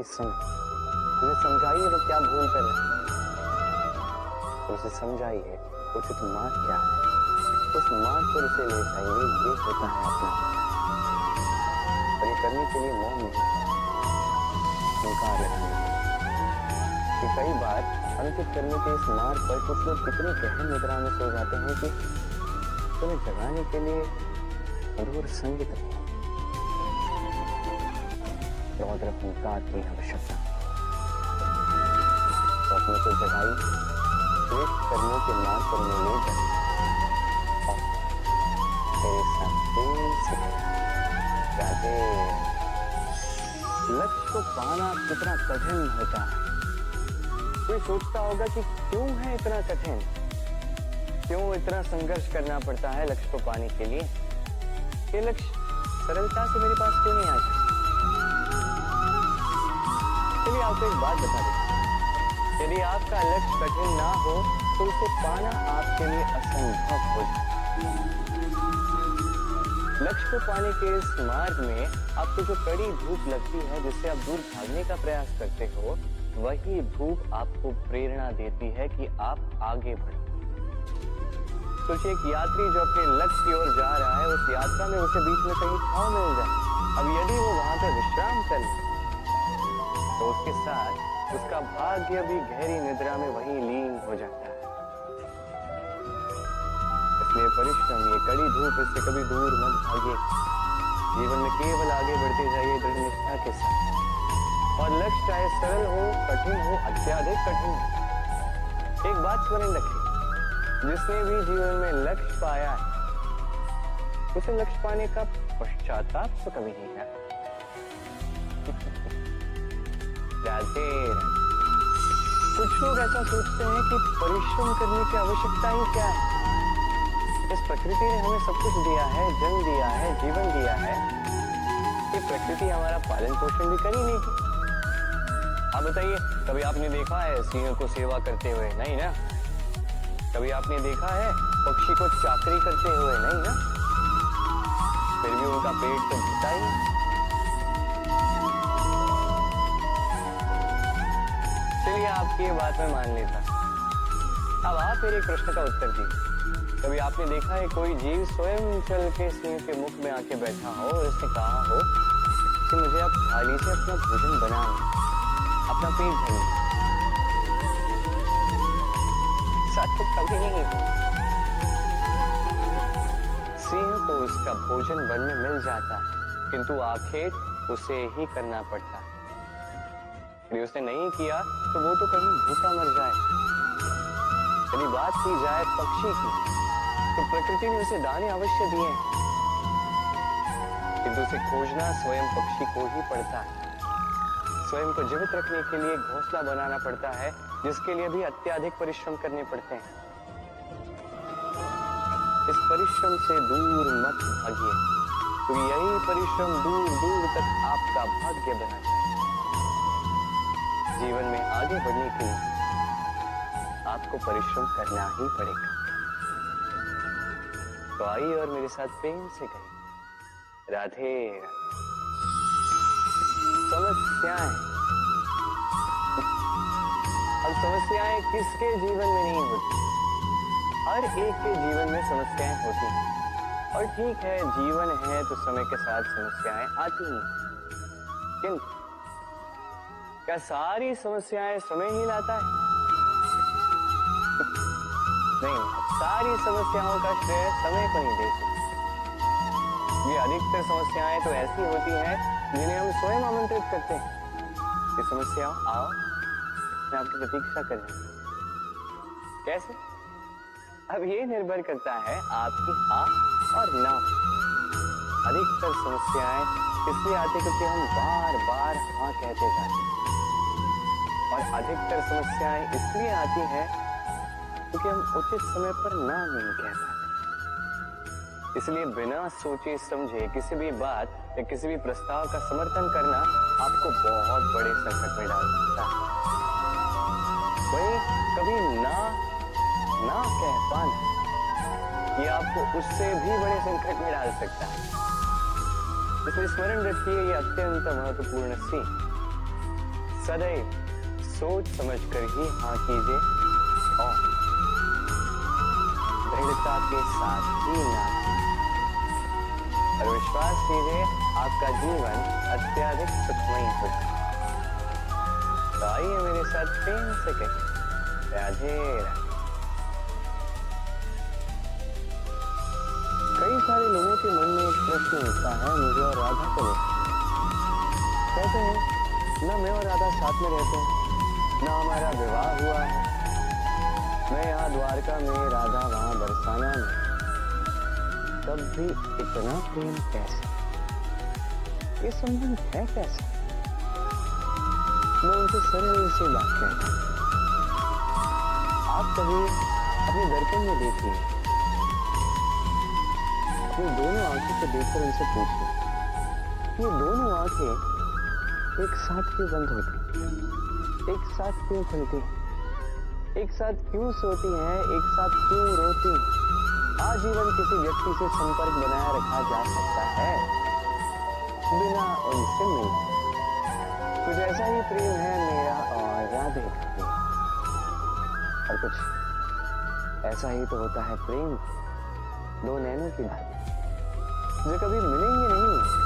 मेरी सुन, उसे समझाइए वो क्या भूल कर रहे हैं। उसे समझाइए उचित मार्ग क्या है, उस मार्ग पर उसे ले जाइए। ये होता है अपना। और ये करने के लिए मौन नहीं, हुंकार लगाने के लिए। कि कई बार अंकित करने के इस मार्ग पर कुछ लोग इतनी गहन निद्रा में सो जाते हैं कि तुम्हें जगाने के लिए मधुर संगीत नहीं, रौद्र हुंकार की आवश्यकता। तो अपने को जगाई, श्रेष्ठ करने के मार्ग पर उन्हें ले जाए और तेरे साथ प्रेम से राधे। लक्ष्य को पाना कितना कठिन होता है। कोई सोचता होगा कि क्यों है इतना कठिन, क्यों इतना संघर्ष करना पड़ता है लक्ष्य को पाने के लिए। ये लक्ष्य सरलता से मेरे पास क्यों नहीं आ जाता। चलिए आपको एक बात बता दें, यदि आपका लक्ष्य कठिन ना हो तो उसे पाना आपके लिए असंभव हो जाए। लक्ष्य को पाने के इस मार्ग में आपको जो कड़ी धूप लगती है, जिससे आप दूर भागने का प्रयास करते हो, वही धूप आपको प्रेरणा देती है कि आप आगे बढ़ें। सोचिए एक यात्री जो अपने लक्ष्य की ओर जा रहा है, उस यात्रा में उसे बीच में कहीं छांव मिल जाए। अब यदि वो वहां पे विश्राम कर ले तो उसके साथ उसका भाग्य भी गहरी निद्रा में वहीं लीन हो जाता है। इसलिए परिश्रम, ये कड़ी धूप, इससे कभी दूर मत भागिए। जीवन में केवल आगे बढ़ते जाइए दृढ़ निष्ठा के साथ। और लक्ष्य चाहे सरल हो, कठिन हो, अत्याधिक कठिन हो, एक बात स्मरण रखें, जिसने भी जीवन में लक्ष्य पाया है उसे लक्ष्य पाने का पश्चाताप तो कभी नहीं है। राधे। कुछ लोग ऐसा सोचते हैं कि परिश्रम करने की आवश्यकता ही क्या है। इस प्रकृति ने हमें सब कुछ दिया है, जन्म दिया है, जीवन दिया है। ये प्रकृति हमारा पालन पोषण भी कर ही नहीं की। आप बताइए, कभी आपने देखा है सिंह को सेवा करते हुए? नहीं ना। कभी आपने देखा है पक्षी को चाकरी करते हुए? नहीं ना। फिर भी उनका पेट तो भरता ही। चलिए आपकी ये बात मैं मान लेता। अब आप मेरे प्रश्न का उत्तर दीजिए। कभी आपने देखा है कोई जीव स्वयं चल के सिंह के मुख में आके बैठा हो और उसने कहा हो कि मुझे अब थाली से अपना भोजन बनाना, अपना पेट भरना? साथ तो कभी नहीं हो। सिंह को उसका भोजन वन में मिल जाता है, किंतु आखिर उसे ही करना पड़ता है। यदि उसने नहीं किया तो वो तो कहीं भूखा मर जाए। यदि बात की जाए पक्षी की, तो प्रकृति ने उसे दाने अवश्य दिए हैं, किंतु उसे खोजना स्वयं पक्षी को ही पड़ता है। स्वयं को जीवित रखने के लिए घोंसला बनाना पड़ता है, जिसके लिए भी अत्याधिक परिश्रम करने पड़ते हैं। इस परिश्रम से दूर मत भागिए, क्योंकि यही परिश्रम दूर दूर तक आपका भाग्य बनाता है। जीवन में आगे बढ़ने के लिए आपको परिश्रम करना ही पड़ेगा। तो आइए और मेरे साथ प्रेम से कहिए, राधे। समस्याएं, अब समस्याएं किसके जीवन में नहीं होती? हर एक के जीवन में समस्याएं होती हैं। और ठीक है, जीवन है तो समय के साथ समस्याएं आती हैं। किंतु क्या सारी समस्याएं समय ही लाता है? नहीं, सारी समस्याओं का श्रेय समय को नहीं दे सकते। ये अधिकतर समस्याएं तो ऐसी होती हैं जिन्हें हम स्वयं आमंत्रित करते हैं। ये समस्याओं, आओ मैं आपकी प्रतीक्षा कर रहा हूं। कैसे? अब ये निर्भर करता है आपकी हाँ और ना। अधिकतर समस्याएं इसलिए आती क्योंकि हम बार बार हाँ कहते जाते हैं, और अधिकतर समस्याएं इसलिए आती हैं क्योंकि हम उचित समय पर ना नहीं कह पाते। इसलिए बिना सोचे समझे किसी भी बात या किसी भी प्रस्ताव का समर्थन करना आपको बहुत बड़े संकट में डाल सकता है। वहीं कभी ना कह पाना ये आपको उससे भी बड़े संकट में डाल सकता है। इसलिए स्मरण रखिए, ये अत्यंत महत्वपूर्ण सीख। सदैव सोच समझकर ही हाँ कीजिए और दृढ़ता के साथ ही ना, और विश्वास कीजिए आपका जीवन अत्यधिक सुखमय होगा। तो आइए मेरे साथ प्रेम से कहिए राधे राधे। कई सारे लोगों के मन में एक प्रश्न उठता है मुझे और राधा को लेकर। कहते हैं ना मैं और राधा साथ में रहते हैं, ना हमारा विवाह हुआ है, मैं यहाँ द्वारका में, राधा वहां बरसाना में, तब भी इतना प्रेम कैसे, ये संबंध है कैसे? मैं उनसे सरल सी बात कहता हूं, आप कभी अपने दर्पण में देखिए, अपनी दोनों आंखों से देखकर उनसे पूछिए, ये दोनों आंखें एक साथ क्यों बंद होती, एक साथ क्यों खुलती, एक साथ क्यों सोती हैं, एक साथ क्यों रोती? आजीवन किसी व्यक्ति से संपर्क बनाए रखा जा सकता है बिना उनसे मिले। कुछ ऐसा ही प्रेम है मेरा और राधे का, और कुछ ऐसा ही तो होता है प्रेम दो नैनों की बात, जो कभी मिलेंगे नहीं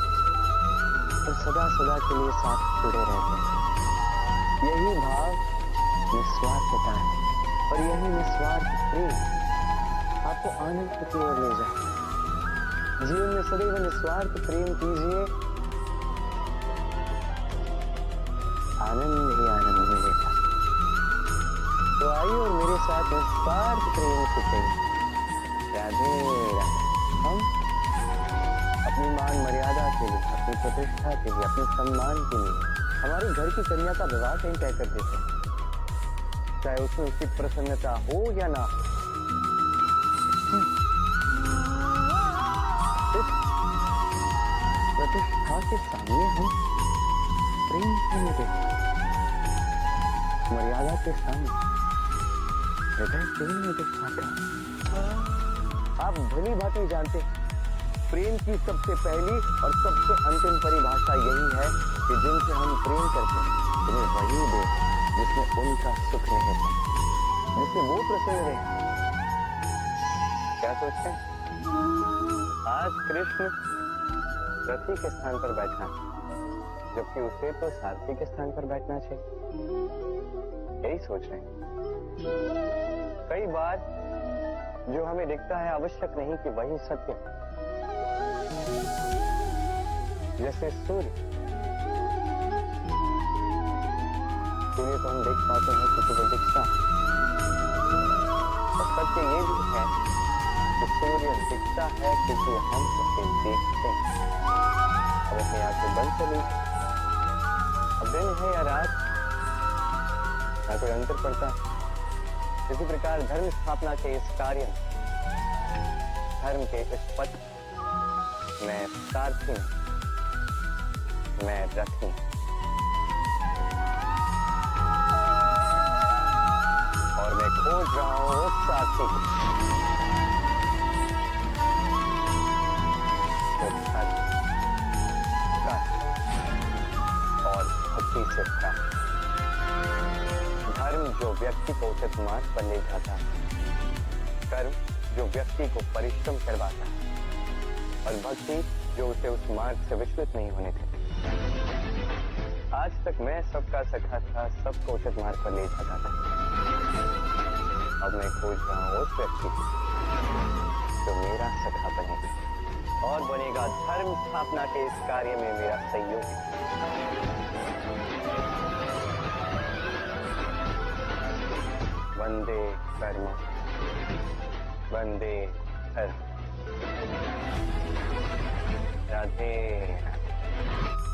और सदा सदा के लिए साथ जुड़े रहते हैं। यही भाव निस्वार्थता है, और यही निस्वार्थ प्रेम आपको आनंद की ओर ले जाए। जीवन में सदैव निस्वार्थ प्रेम कीजिए, आनंद ही आनंद मिलेगा। तो आइए और मेरे साथ निस्वार्थ प्रेम से कहिए राधे राधे। हम अपनी मान मर्यादा के लिए, अपनी प्रतिष्ठा के लिए, अपने सम्मान के लिए हमारे घर की कन्या का विवाह कहीं तय कर देते हैं, चाहे उसमें उसकी प्रसन्नता हो या ना हो। इस प्रतिष्ठा के सामने हम प्रेम नहीं देते, मर्यादा के सामने हृदय प्रेम नहीं दिखाता। आप भली भांति जानते हैं प्रेम की सबसे पहली और सबसे अंतिम परिभाषा यही है कि जिनसे हम प्रेम करते हैं उन्हें वही दे जिसमें उनका सुख रहता, जिससे वो प्रसन्न रहे। क्या सोचते हैं? आज कृष्ण रति के स्थान पर बैठा, जबकि उसे तो सारथी के स्थान पर बैठना चाहिए। यही सोच रहे हैं। कई बार जो हमें दिखता है आवश्यक नहीं कि वही सत्य, जैसे सूर्य को हम देख पाते हैं क्योंकि वो दिखता है, और सत्य ये भी है कि सूर्य दिखता है क्योंकि हम उसे देखते हैं। अब अपनी आंखें बंद चली, अब दिन है या रात ना कोई अंतर पड़ता है। इसी प्रकार धर्म स्थापना के इस कार्य में, धर्म के इस पथ में सारथी हूं, मैं रथी, और मैं खोज रहा हूं उस सारथी को और भक्ति से धर्म जो व्यक्ति को उचित मार्ग पर ले जाता है, कर्म जो व्यक्ति को परिश्रम करवाता है, और भक्ति जो उसे उस मार्ग से विचलित नहीं होने देती। आज तक मैं सबका सखा था, सबको उचित मार्ग पर ले जाता था। अब मैं खोज रहा हूं उस व्यक्ति को जो मेरा सखा बनेगा और बनेगा धर्म स्थापना के इस कार्य में मेरा सहयोगी। वंदे कर्म, वंदे धर्म। राधे राधे।